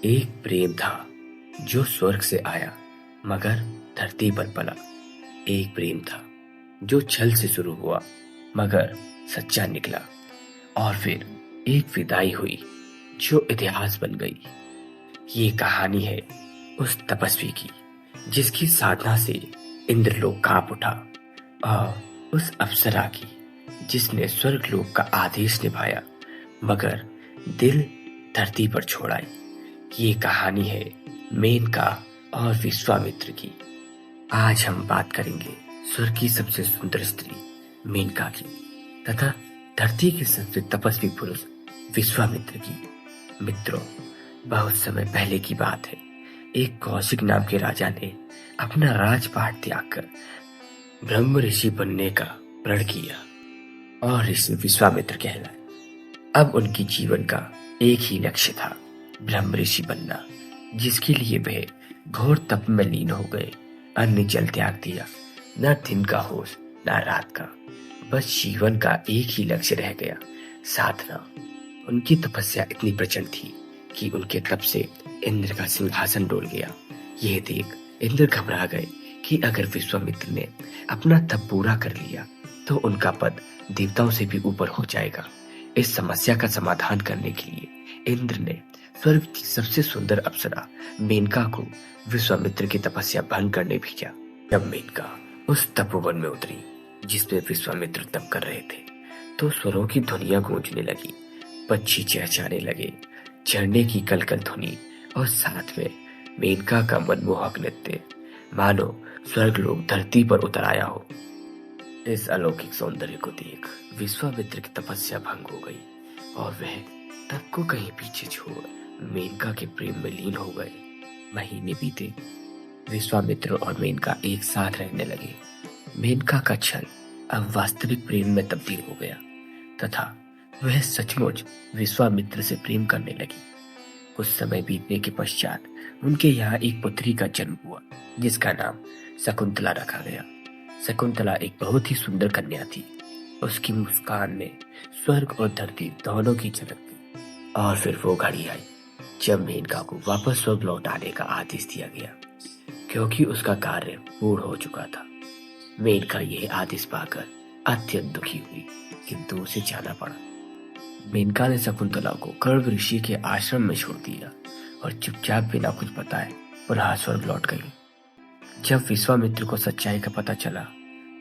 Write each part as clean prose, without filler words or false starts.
एक प्रेम था जो स्वर्ग से आया मगर धरती पर पला। एक प्रेम था जो छल से शुरू हुआ मगर सच्चा निकला। और फिर एक विदाई हुई जो इतिहास बन गई। ये कहानी है उस तपस्वी की जिसकी साधना से इंद्रलोक कांप उठा, और उस अप्सरा की जिसने स्वर्गलोक का आदेश निभाया मगर दिल धरती पर छोड़ आई। ये कहानी है मेनका और विश्वामित्र की। आज हम बात करेंगे स्वर्ग की सबसे सुंदर स्त्री मेनका की तथा धरती के सबसे तपस्वी पुरुष विश्वामित्र की। मित्रों, बहुत समय पहले की बात है। एक कौशिक नाम के राजा ने अपना राजपाट त्याग कर ब्रह्म ऋषि बनने का प्रण किया और ऋषि विश्वामित्र कहलाए। अब उनकी जीवन का एक ही लक्ष्य था, ब्रह्म ऋषि बनना, जिसके लिए वे घोर तप में लीन हो गए। अन्न जल त्याग दिया, न दिन का होश न रात का, बस जीवन का एक ही लक्ष्य रह गया, साधना। उनकी तपस्या इतनी प्रचंड थी कि उनके तप से इंद्र का सिंहासन डोल गया। यह देख इंद्र घबरा गए कि अगर विश्वामित्र ने अपना तप पूरा कर लिया तो उनका पद देवताओं से भी ऊपर हो जाएगा। इस समस्या का समाधान करने के लिए इंद्र ने स्वर्ग की सबसे सुंदर अप्सरा मेनका को विश्वामित्र की तपस्या भंग करने भेजा। जब मेनका उस तपोवन में उतरी जिसमें विश्वामित्र तप कर रहे थे तो स्वरों की ध्वनियां गूंजने लगी, पक्षी चहचहाने लगे, झरने की कलकल ध्वनि और साथ में मेनका का मनमोहक नृत्य, मानो स्वर्गलोक धरती पर उतर आया हो। इस अलौकिक सौंदर्य को देख विश्वामित्र की तपस्या भंग हो गई और वह तप को कहीं पीछे छोड़ मेनका के प्रेम में लीन हो गए। महीने बीते, विश्वामित्र और मेनका एक साथ रहने लगे। मेनका का छल अब वास्तविक प्रेम में तब्दील हो गया तथा वह सचमुच विश्वामित्र से प्रेम करने लगी। कुछ समय बीतने के पश्चात उनके यहाँ एक पुत्री का जन्म हुआ जिसका नाम शकुंतला रखा गया। शकुंतला एक बहुत ही सुंदर कन्या थी। उसकी मुस्कान में स्वर्ग और धरती दोनों की झलक थी। और फिर वो घड़ी आई जब मेनका को वापस स्वर्ग लौट आने का आदेश दिया गया, क्योंकि उसका कार्य पूर्ण हो चुका था। मेनका यह आदेश पाकर अत्यंत दुखी हुई, किंतु उसे जाना पड़ा। मेनका ने शकुंतला को कर्व ऋषि के आश्रम में छोड़ दिया और चुपचाप बिना कुछ बताए पुनः स्वर्ग लौट गई। जब विश्वामित्र को सच्चाई का पता चला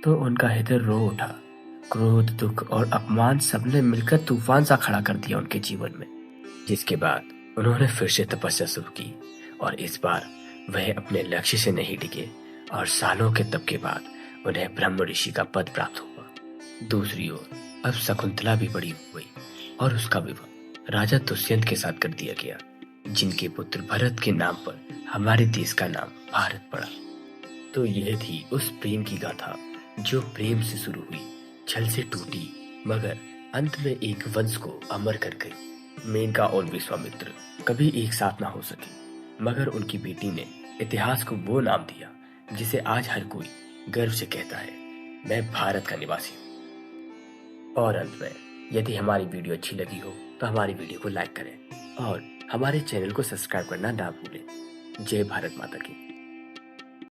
तो उनका हृदय रो उठा। क्रोध, दुख और अपमान सबने मिलकर तूफान सा खड़ा कर दिया उनके जीवन में। जिसके बाद उन्होंने फिर से तपस्या शुरू की और इस बार वह अपने लक्ष्य से नहीं डिगे और सालों के तप के बाद उन्हें ब्रह्म ऋषि का पद प्राप्त हुआ। दूसरी ओर अब शकुंतला भी बड़ी हो गई और उसका विवाह राजा दुष्यंत के साथ कर दिया गया, जिनके पुत्र भरत के नाम पर हमारे देश का नाम भारत पड़ा। तो यह थी उस प्रेम की गाथा जो प्रेम से शुरू हुई, छल से टूटी, मगर अंत में एक वंश को अमर कर गई। मेनका और विश्वामित्र कभी एक साथ ना हो सके, मगर उनकी बेटी ने इतिहास को वो नाम दिया जिसे आज हर कोई गर्व से कहता है, मैं भारत का निवासी हूँ। और अंत में, यदि हमारी वीडियो अच्छी लगी हो तो हमारी वीडियो को लाइक करें और हमारे चैनल को सब्सक्राइब करना ना भूलें। जय भारत माता की।